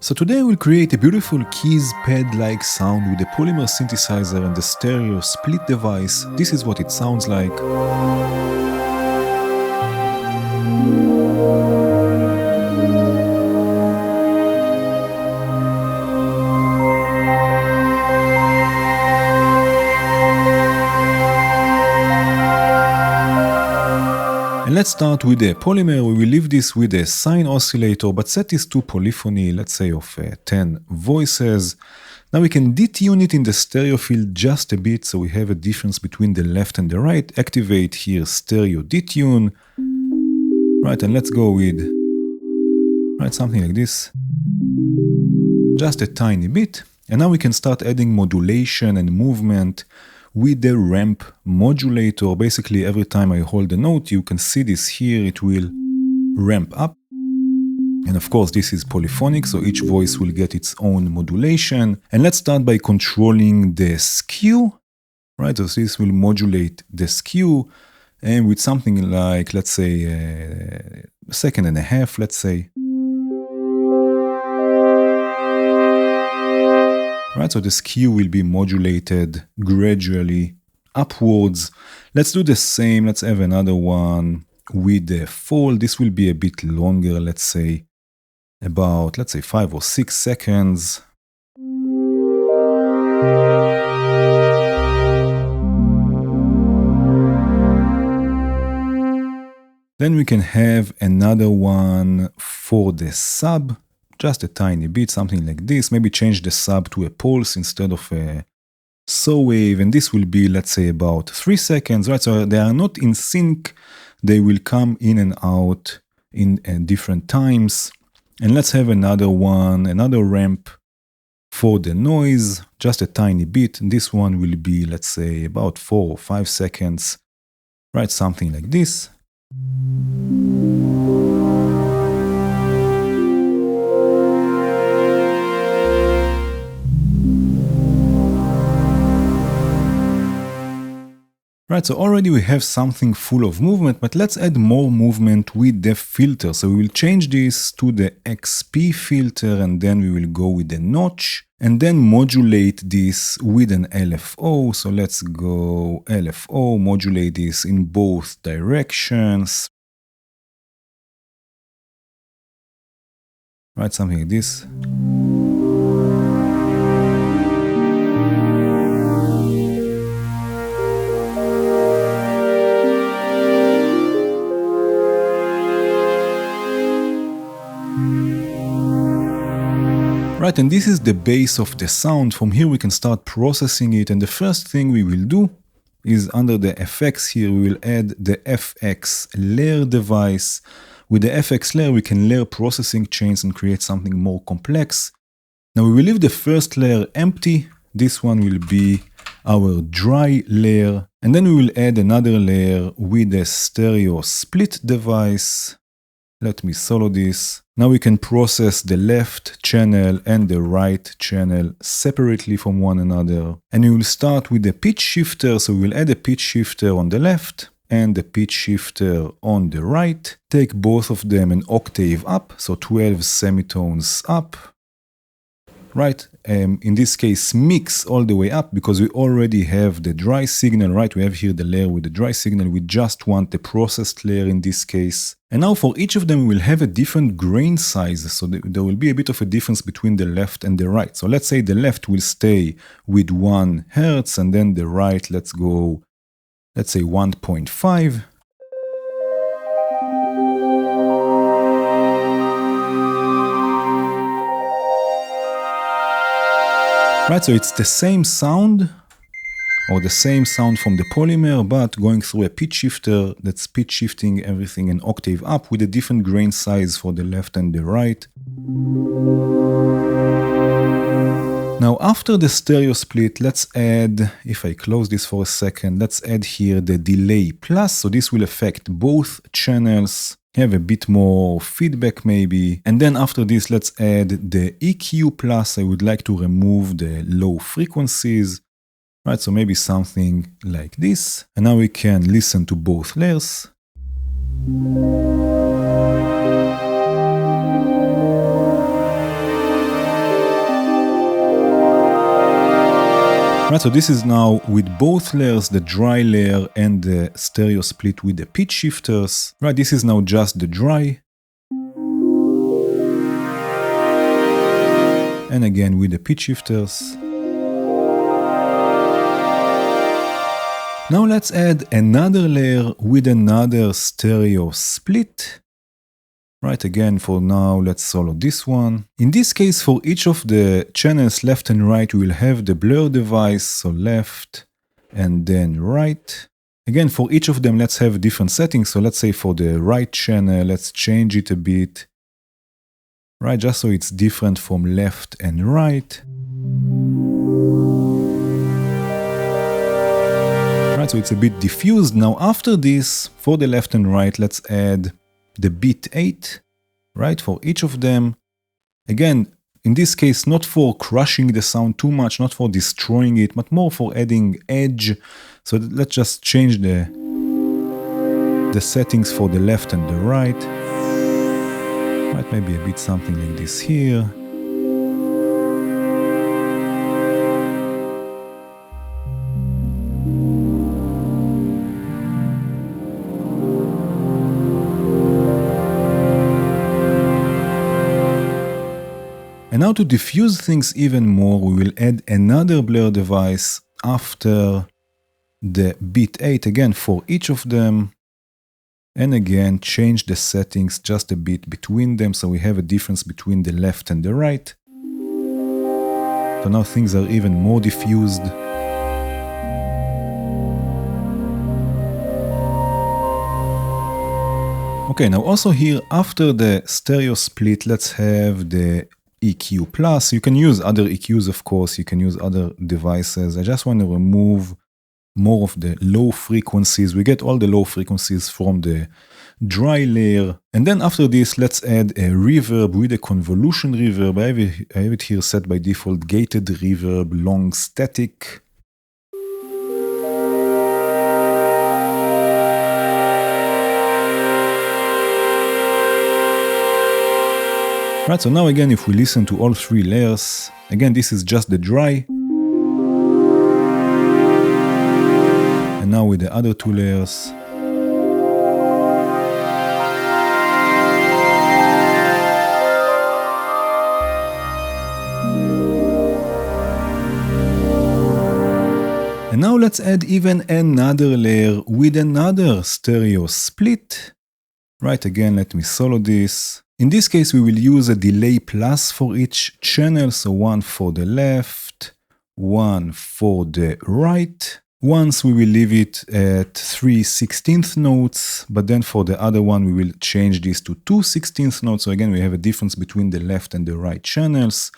So today we'll create a beautiful keys pad-like sound with the Polymer synthesizer and the stereo split device. This is what it sounds like. And let's start with the Polymer. We will leave this with a sine oscillator, but set this to polyphony, let's say of 10 voices. Now we can detune it in the stereo field just a bit, so we have a difference between the left and the right. Activate here stereo detune. Right, and let's go with, right, something like this. Just a tiny bit. And now we can start adding modulation and movement with the ramp modulator. Basically, every time I hold a note, you can see this here, it will ramp up. And of course, this is polyphonic, so each voice will get its own modulation. And let's start by controlling the skew, right? So this will modulate the skew, and with something like, let's say, a second and a half, let's say. Right, so the skew will be modulated gradually upwards. Let's do the same. Let's have another one with the fall. This will be a bit longer, let's say about, let's say 5 or 6 seconds. Then we can have another one for the sub. Just a tiny bit, something like this. Maybe change the sub to a pulse instead of a saw wave. And this will be, let's say, about 3 seconds, right? So they are not in sync. They will come in and out in different times. And let's have another one, another ramp for the noise. Just a tiny bit. And this one will be, let's say, about 4 or 5 seconds, right? Something like this. Right, so already we have something full of movement, but let's add more movement with the filter. So we will change this to the XP filter, and then we will go with the notch, and then modulate this with an LFO. So let's go LFO, modulate this in both directions. Right, something like this. Right, and this is the base of the sound. From here we can start processing it, and the first thing we will do is under the effects here, we will add the FX layer device. With the FX layer we can layer processing chains and create something more complex. Now we will leave the first layer empty. This one will be our dry layer, and then we will add another layer with the stereo split device. Let me solo this. Now we can process the left channel and the right channel separately from one another. And we will start with the pitch shifter. So we'll add a pitch shifter on the left and the pitch shifter on the right. Take both of them an octave up, so 12 semitones up. Right, in this case mix all the way up because we already have the dry signal, right? We have here the layer with the dry signal. We just want the processed layer in this case. And now for each of them we will have a different grain size, so there will be a bit of a difference between the left and the right. So let's say the left will stay with 1 Hertz, and then the right, let's go, let's say 1.5. Right, so it's the same sound, or the same sound from the Polymer, but going through a pitch shifter that's pitch shifting everything an octave up with a different grain size for the left and the right. Now after the stereo split, let's add, if I close this for a second, let's add here the delay plus, so this will affect both channels. Have a bit more feedback maybe. And then after this, let's add the EQ plus. I would like to remove the low frequencies. Right, so maybe something like this. And now we can listen to both layers. Right, so this is now with both layers, the dry layer and the stereo split with the pitch shifters. Right, this is now just the dry. And again with the pitch shifters. Now let's add another layer with another stereo split. Right, again for now let's solo this one. In this case, for each of the channels left and right, we will have the blur device, so left and then right. Again, for each of them let's have different settings, so let's say for the right channel, let's change it a bit. Right, just so it's different from left and right. Right, so it's a bit diffused. Now after this, for the left and right, let's add the bit 8, right, for each of them. Again, in this case, not for crushing the sound too much, not for destroying it, but more for adding edge. So let's just change the settings for the left and the right. Right, maybe a bit something like this here. And now to diffuse things even more, we will add another blur device after the bit 8, again for each of them. And again, change the settings just a bit between them, so we have a difference between the left and the right. So now things are even more diffused. Okay, now also here, after the stereo split, let's have the EQ plus. You can use other EQs, of course, you can use other devices. I just want to remove more of the low frequencies. We get all the low frequencies from the dry layer. And then after this, let's add a reverb with a convolution reverb. I have it here set by default, gated reverb, long static. Right, so now again, if we listen to all three layers, again, this is just the dry. And now with the other two layers. And now let's add even another layer with another stereo split. Right, again, let me solo this. In this case, we will use a delay plus for each channel. So one for the left, one for the right. Once we will leave it at 3/16 notes, but then for the other one, we will change this to 2/16 notes. So again, we have a difference between the left and the right channels.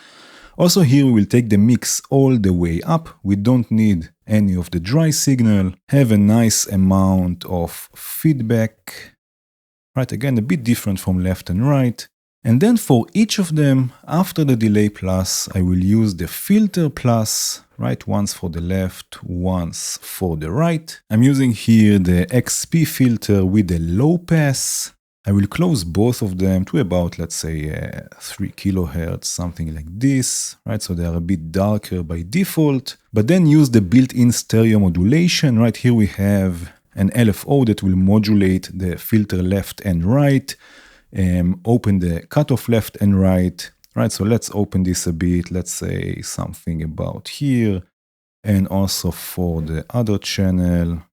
Also here, we will take the mix all the way up. We don't need any of the dry signal. Have a nice amount of feedback. Right, again, a bit different from left and right. And then for each of them, after the delay plus, I will use the filter plus, right? Once for the left, once for the right. I'm using here the XP filter with the low pass. I will close both of them to about, let's say, 3 kilohertz, something like this, right? So they are a bit darker by default, but then use the built-in stereo modulation. Right here we have an LFO that will modulate the filter left and right, open the cutoff left and right, right? So let's open this a bit, let's say something about here, and also for the other channel.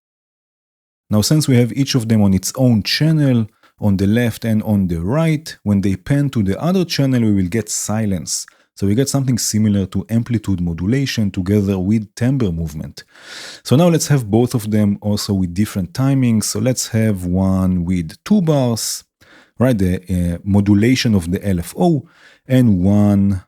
Now, since we have each of them on its own channel, on the left and on the right, when they pan to the other channel, we will get silence. So we get something similar to amplitude modulation together with timbre movement. So now let's have both of them also with different timings. So let's have one with 2 bars, right? The modulation of the LFO, and one,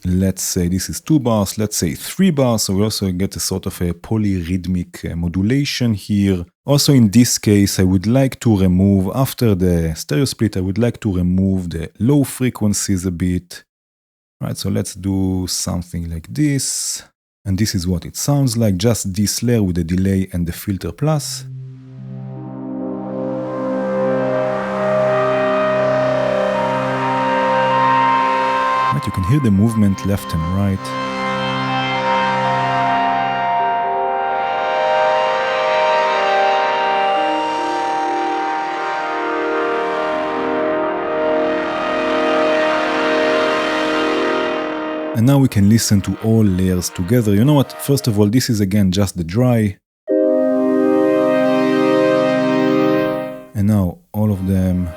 let's say this is 2 bars, let's say 3 bars. So we also get a sort of a polyrhythmic modulation here. Also in this case, I would like to remove, after the stereo split, I would like to remove the low frequencies a bit. Right, so let's do something like this. And this is what it sounds like, just this layer with the delay and the filter plus. Right, you can hear the movement left and right. And now we can listen to all layers together. You know what? First of all, this is again just the dry. And now all of them.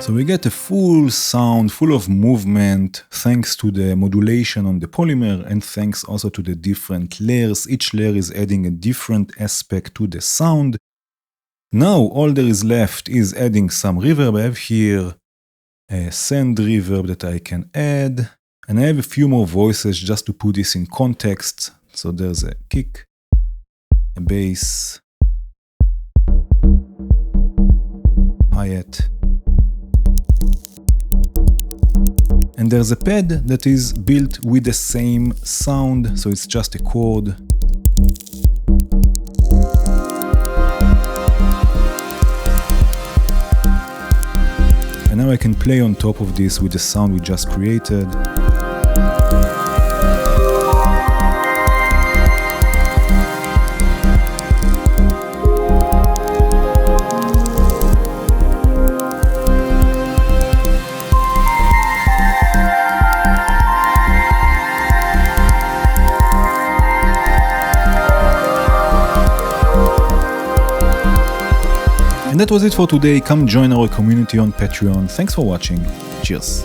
So we get a full sound, full of movement, thanks to the modulation on the polymer and thanks also to the different layers. Each layer is adding a different aspect to the sound. Now all there is left is adding some reverb. I have here a sand reverb that I can add. And I have a few more voices just to put this in context. So there's a kick, a bass, hi-hat. And there's a pad that is built with the same sound, so it's just a chord. And now I can play on top of this with the sound we just created. And that was it for today. Come join our community on Patreon. Thanks for watching. Cheers.